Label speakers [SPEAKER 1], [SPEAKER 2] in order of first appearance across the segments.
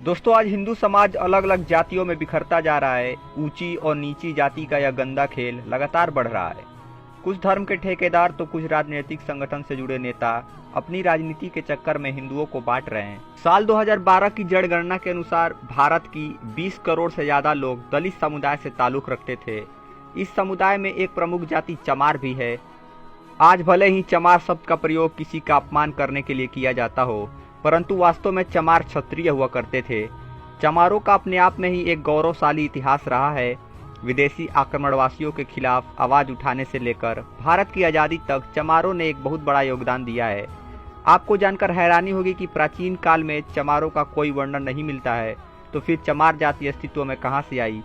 [SPEAKER 1] दोस्तों, आज हिंदू समाज अलग अलग जातियों में बिखरता जा रहा है। ऊंची और नीची जाति का यह गंदा खेल लगातार बढ़ रहा है। कुछ धर्म के ठेकेदार तो कुछ राजनीतिक संगठन से जुड़े नेता अपनी राजनीति के चक्कर में हिंदुओं को बांट रहे हैं। साल 2012 की जनगणना के अनुसार भारत की 20 करोड़ से ज्यादा लोग दलित समुदाय से ताल्लुक रखते थे। इस समुदाय में एक प्रमुख जाति चमार भी है। आज भले ही चमार शब्द का प्रयोग किसी का अपमान करने के लिए किया जाता हो, परंतु वास्तव में चमार क्षत्रिय हुआ करते थे। चमारों का अपने आप में ही एक गौरवशाली इतिहास रहा है। विदेशी आक्रमणवासियों के खिलाफ आवाज उठाने से लेकर भारत की आज़ादी तक चमारों ने एक बहुत बड़ा योगदान दिया है। आपको जानकर हैरानी होगी कि प्राचीन काल में चमारों का कोई वर्णन नहीं मिलता है, तो फिर चमार जाति अस्तित्व में कहां से आई?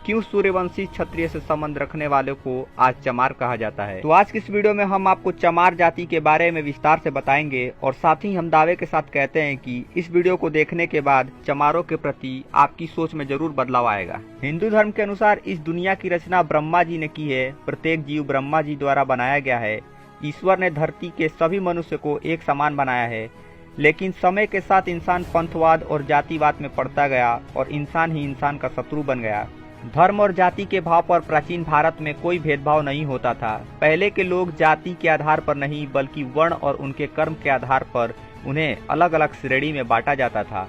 [SPEAKER 1] क्यों सूर्यवंशी क्षत्रिय से संबंध रखने वाले को आज चमार कहा जाता है? तो आज की इस वीडियो में हम आपको चमार जाति के बारे में विस्तार से बताएंगे और साथ ही हम दावे के साथ कहते हैं कि इस वीडियो को देखने के बाद चमारों के प्रति आपकी सोच में जरूर बदलाव आएगा। हिंदू धर्म के अनुसार इस दुनिया की रचना ब्रह्मा जी ने की है। प्रत्येक जीव ब्रह्मा जी द्वारा बनाया गया है। ईश्वर ने धरती के सभी मनुष्य को एक समान बनाया है, लेकिन समय के साथ इंसान पंथवाद और जातिवाद में पड़ता गया और इंसान ही इंसान का शत्रु बन गया। धर्म और जाति के भाव पर प्राचीन भारत में कोई भेदभाव नहीं होता था। पहले के लोग जाति के आधार पर नहीं बल्कि वर्ण और उनके कर्म के आधार पर उन्हें अलग अलग श्रेणी में बांटा जाता था।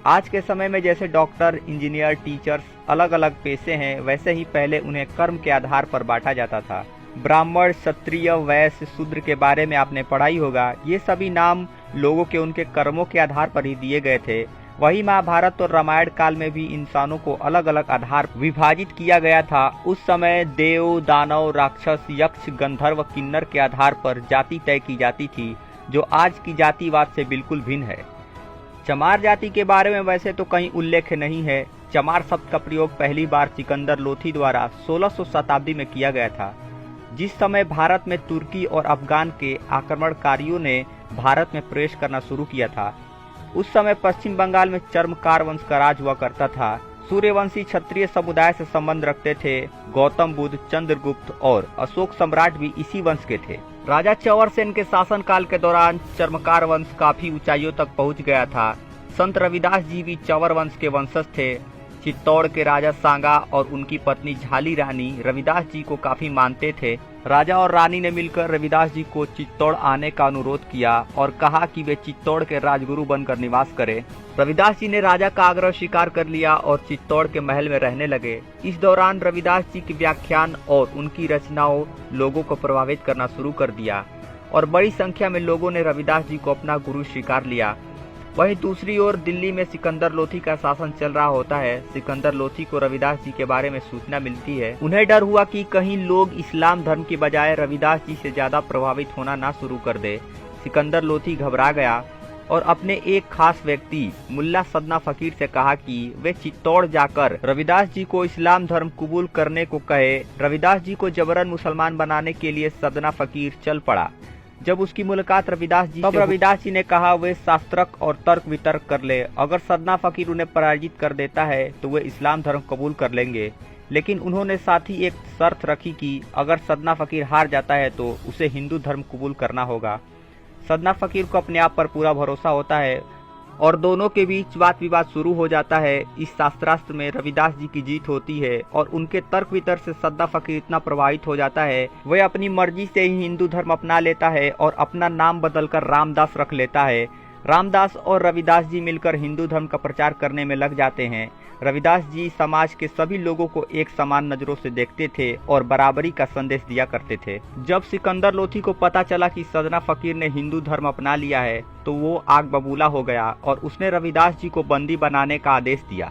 [SPEAKER 1] आज के समय में जैसे डॉक्टर, इंजीनियर, टीचर्स अलग अलग पेशे हैं, वैसे ही पहले उन्हें कर्म के आधार पर बांटा जाता था। ब्राह्मण, क्षत्रिय, वैश्य, शूद्र के बारे में आपने पढ़ा ही होगा। ये सभी नाम लोगों के उनके कर्मों के आधार पर ही दिए गए थे। वही महाभारत और रामायण काल में भी इंसानों को अलग अलग आधार विभाजित किया गया था। उस समय देव, दानव, राक्षस, यक्ष, गंधर्व, किन्नर के आधार पर जाति तय की जाती थी, जो आज की जातिवाद से बिल्कुल भिन्न है। चमार जाति के बारे में वैसे तो कहीं उल्लेख नहीं है। चमार शब्द का प्रयोग पहली बार सिकंदर लोथी द्वारा 1600 शताब्दी में किया गया था, जिस समय भारत में तुर्की और अफगान के आक्रमणकारियों ने भारत में प्रवेश करना शुरू किया था। उस समय पश्चिम बंगाल में चर्मकार वंश का राज हुआ करता था। सूर्यवंशी क्षत्रिय समुदाय से संबंध रखते थे। गौतम बुद्ध, चंद्रगुप्त और अशोक सम्राट भी इसी वंश के थे। राजा चंवरसेन के शासनकाल के दौरान चर्मकार वंश काफी ऊंचाइयों तक पहुंच गया था। संत रविदास जी भी चंवर वंश के वंशज थे। चित्तौड़ के राजा सांगा और उनकी पत्नी झाली रानी रविदास जी को काफी मानते थे। राजा और रानी ने मिलकर रविदास जी को चित्तौड़ आने का अनुरोध किया और कहा कि वे चित्तौड़ के राजगुरु बनकर निवास करें। रविदास जी ने राजा का आग्रह स्वीकार कर लिया और चित्तौड़ के महल में रहने लगे। इस दौरान रविदास जी के व्याख्यान और उनकी रचनाओं लोगों को प्रभावित करना शुरू कर दिया और बड़ी संख्या में लोगों ने रविदास जी को अपना गुरु स्वीकार लिया। वहीं दूसरी ओर दिल्ली में सिकंदर लोथी का शासन चल रहा होता है। सिकंदर लोथी को रविदास जी के बारे में सूचना मिलती है। उन्हें डर हुआ कि कहीं लोग इस्लाम धर्म की बजाय रविदास जी से ज्यादा प्रभावित होना ना शुरू कर दे। सिकंदर लोथी घबरा गया और अपने एक खास व्यक्ति मुल्ला सदना फकीर से कहा कि वे चित्तौड़ जाकर रविदास जी को इस्लाम धर्म कबूल करने को कहे। रविदास जी को जबरन मुसलमान बनाने के लिए सदना फकीर चल पड़ा। जब उसकी मुलाकात रविदास जी तब रविदास जी ने कहा वे शास्त्रक और तर्क वितर्क कर ले। अगर सदना फकीर उन्हें पराजित कर देता है तो वे इस्लाम धर्म कबूल कर लेंगे, लेकिन उन्होंने साथ ही एक शर्त रखी कि अगर सदना फकीर हार जाता है तो उसे हिंदू धर्म कबूल करना होगा। सदना फकीर को अपने आप पर पूरा भरोसा होता है और दोनों के बीच वाद विवाद शुरू हो जाता है। इस शास्त्रास्त्र में रविदास जी की जीत होती है और उनके तर्क वितर्क से सदना फकीर इतना प्रभावित हो जाता है, वह अपनी मर्जी से ही हिंदू धर्म अपना लेता है और अपना नाम बदलकर रामदास रख लेता है। रामदास और रविदास जी मिलकर हिंदू धर्म का प्रचार करने में लग जाते हैं। रविदास जी समाज के सभी लोगों को एक समान नजरों से देखते थे और बराबरी का संदेश दिया करते थे। जब सिकंदर लोथी को पता चला कि सदना फकीर ने हिंदू धर्म अपना लिया है तो वो आग बबूला हो गया और उसने रविदास जी को बंदी बनाने का आदेश दिया।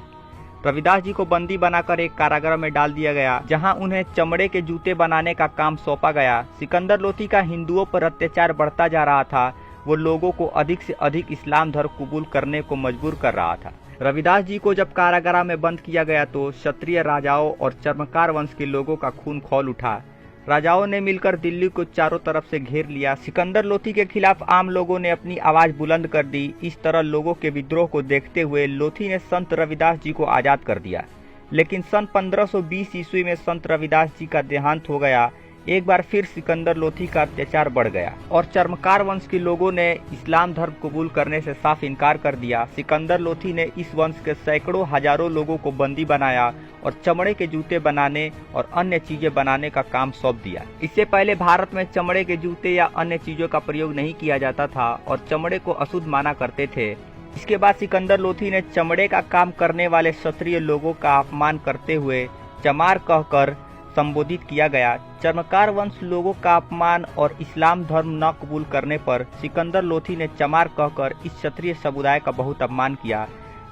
[SPEAKER 1] रविदास जी को बंदी बनाकर एक कारागार में डाल दिया गया, जहां उन्हें चमड़े के जूते बनाने का काम सौंपा गया। सिकंदर लोथी का हिंदुओं पर अत्याचार बढ़ता जा रहा था। वो लोगों को अधिक से अधिक इस्लाम धर्म कबूल करने को मजबूर कर रहा था। रविदास जी को जब कारागार में बंद किया गया तो क्षत्रिय राजाओं और चर्मकार वंश के लोगों का खून खौल उठा। राजाओं ने मिलकर दिल्ली को चारों तरफ से घेर लिया। सिकंदर लोथी के खिलाफ आम लोगों ने अपनी आवाज बुलंद कर दी। इस तरह लोगों के विद्रोह को देखते हुए लोथी ने संत रविदास जी को आजाद कर दिया, लेकिन सन 1520 ईस्वी में संत रविदास जी का देहांत हो गया। एक बार फिर सिकंदर लोधी का अत्याचार बढ़ गया और चर्मकार वंश के लोगों ने इस्लाम धर्म कबूल करने से साफ इनकार कर दिया। सिकंदर लोधी ने इस वंश के सैकड़ों हजारों लोगों को बंदी बनाया और चमड़े के जूते बनाने और अन्य चीजें बनाने का काम सौंप दिया। इससे पहले भारत में चमड़े के जूते या अन्य चीजों का प्रयोग नहीं किया जाता था और चमड़े को अशुद्ध माना करते थे। इसके बाद सिकंदर लोधी ने चमड़े का काम करने वाले क्षत्रिय लोगों का अपमान करते हुए चमार कहकर संबोधित किया गया। चर्मकार वंश लोगों का अपमान और इस्लाम धर्म न कबूल करने पर सिकंदर लोधी ने चमार कहकर इस क्षत्रिय समुदाय का बहुत अपमान किया।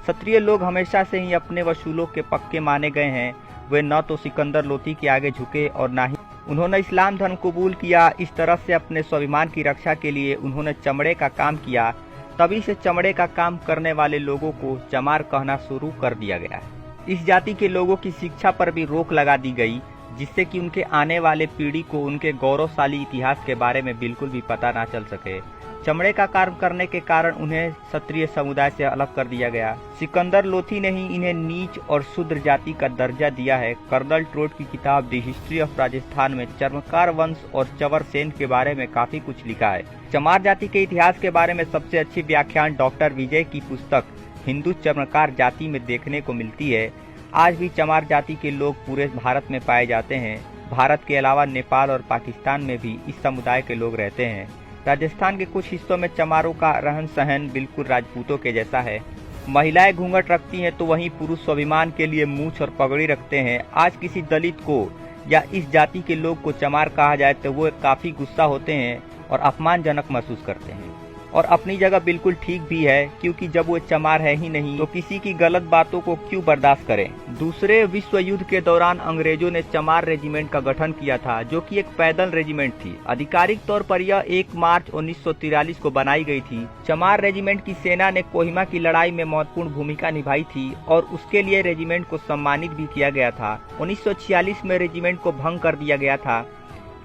[SPEAKER 1] क्षत्रिय लोग हमेशा से ही अपने वसूलों के पक्के माने गए हैं। वे न तो सिकंदर लोधी के आगे झुके और न ही उन्होंने इस्लाम धर्म कबूल किया। इस तरह से अपने स्वाभिमान की रक्षा के लिए उन्होंने चमड़े का काम किया। तभी से चमड़े का काम करने वाले लोगों को चमार कहना शुरू कर दिया गया। इस जाति के लोगों की शिक्षा पर भी रोक लगा दी गई, जिससे कि उनके आने वाले पीढ़ी को उनके गौरवशाली इतिहास के बारे में बिल्कुल भी पता ना चल सके। चमड़े का काम करने के कारण उन्हें क्षत्रिय समुदाय से अलग कर दिया गया। सिकंदर लोधी ने ही इन्हें नीच और शूद्र जाति का दर्जा दिया है। कर्नल ट्रोट की किताब द हिस्ट्री ऑफ राजस्थान में चर्मकार वंश और चवर सेन के बारे में काफी कुछ लिखा है। चमार जाति के इतिहास के बारे में सबसे अच्छी व्याख्यान डॉक्टर विजय की पुस्तक हिंदू चर्मकार जाति में देखने को मिलती है। आज भी चमार जाति के लोग पूरे भारत में पाए जाते हैं। भारत के अलावा नेपाल और पाकिस्तान में भी इस समुदाय के लोग रहते हैं। राजस्थान के कुछ हिस्सों में चमारों का रहन सहन बिल्कुल राजपूतों के जैसा है। महिलाएं घूंघट रखती हैं तो वहीं पुरुष स्वाभिमान के लिए मूछ और पगड़ी रखते हैं। आज किसी दलित को या इस जाति के लोग को चमार कहा जाए तो वो काफी गुस्सा होते हैं और अपमानजनक महसूस करते हैं। और अपनी जगह बिल्कुल ठीक भी है, क्योंकि जब वो चमार है ही नहीं तो किसी की गलत बातों को क्यों बर्दाश्त करें। दूसरे विश्व युद्ध के दौरान अंग्रेजों ने चमार रेजिमेंट का गठन किया था, जो कि एक पैदल रेजिमेंट थी। आधिकारिक तौर पर यह 1 मार्च 1943 को बनाई गई थी। चमार रेजिमेंट की सेना ने कोहिमा की लड़ाई में महत्वपूर्ण भूमिका निभाई थी और उसके लिए रेजिमेंट को सम्मानित भी किया गया था। 1946 में रेजिमेंट को भंग कर दिया गया था।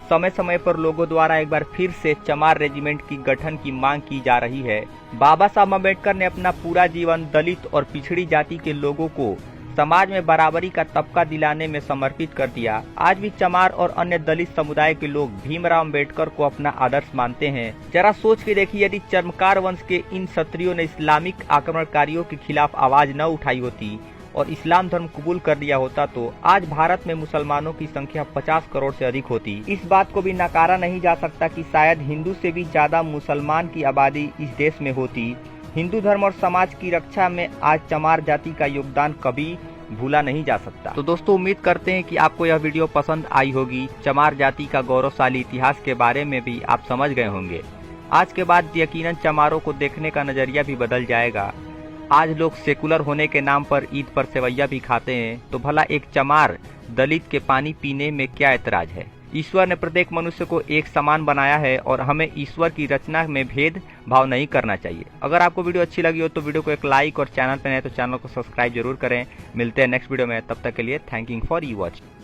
[SPEAKER 1] समय समय पर लोगों द्वारा एक बार फिर से चमार रेजिमेंट की गठन की मांग की जा रही है। बाबा साहब अम्बेडकर ने अपना पूरा जीवन दलित और पिछड़ी जाति के लोगों को समाज में बराबरी का तबका दिलाने में समर्पित कर दिया। आज भी चमार और अन्य दलित समुदाय के लोग भीमराव अम्बेडकर को अपना आदर्श मानते हैं। जरा सोच के देखिए, यदि चर्मकार वंश के इन क्षत्रियों ने इस्लामिक आक्रमणकारियों के खिलाफ आवाज न उठाई होती और इस्लाम धर्म कबूल कर लिया होता तो आज भारत में मुसलमानों की संख्या 50 करोड़ से अधिक होती। इस बात को भी नकारा नहीं जा सकता कि शायद हिंदू से भी ज्यादा मुसलमान की आबादी इस देश में होती। हिंदू धर्म और समाज की रक्षा में आज चमार जाति का योगदान कभी भूला नहीं जा सकता। तो दोस्तों, उम्मीद करते हैं कि आपको यह वीडियो पसंद आई होगी। चमार जाति का गौरवशाली इतिहास के बारे में भी आप समझ गए होंगे। आज के बाद यकीनन चमारों को देखने का नजरिया भी बदल जाएगा। आज लोग सेकुलर होने के नाम पर ईद पर सेवैया भी खाते हैं, तो भला एक चमार दलित के पानी पीने में क्या ऐतराज है। ईश्वर ने प्रत्येक मनुष्य को एक समान बनाया है और हमें ईश्वर की रचना में भेद भाव नहीं करना चाहिए। अगर आपको वीडियो अच्छी लगी हो तो वीडियो को एक लाइक और चैनल पर नए तो चैनल को सब्सक्राइब जरूर करें। मिलते हैं नेक्स्ट वीडियो में, तब तक के लिए thank you for you watching.